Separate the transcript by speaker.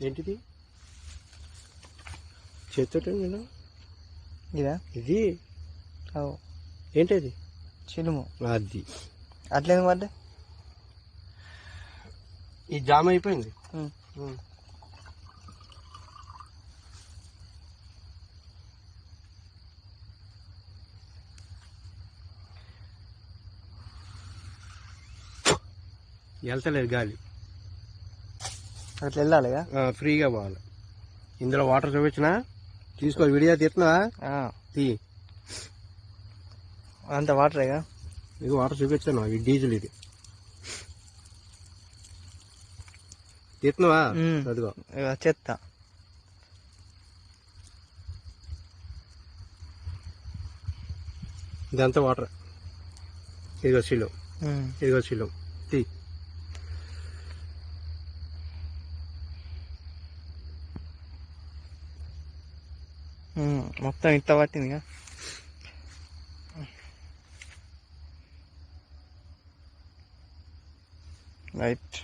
Speaker 1: ఏంటిది చేతితో నేను
Speaker 2: ఇదా
Speaker 1: ఇది ఏంటది
Speaker 2: చిలుము
Speaker 1: అది
Speaker 2: అట్లేదు పడ్డా
Speaker 1: ఈ జామ అయిపోయింది వెళ్తలేదు గాలి
Speaker 2: అట్లా వెళ్ళాలి
Speaker 1: ఫ్రీగా పోవాలి ఇందులో వాటర్ చూపించినా తీసుకో విడిగా తీస్తున్నావా తీ
Speaker 2: అంత వాటరేగా
Speaker 1: ఇది వాటర్ చూపించాను ఇది డీజిల్ ఇది తీస్తున్నావా అదిగో
Speaker 2: చెత్త
Speaker 1: ఇదంతా వాటర్ ఇదిగో శిలం తీ
Speaker 2: మొత్తం ఇంత పట్టిందిగా రైట్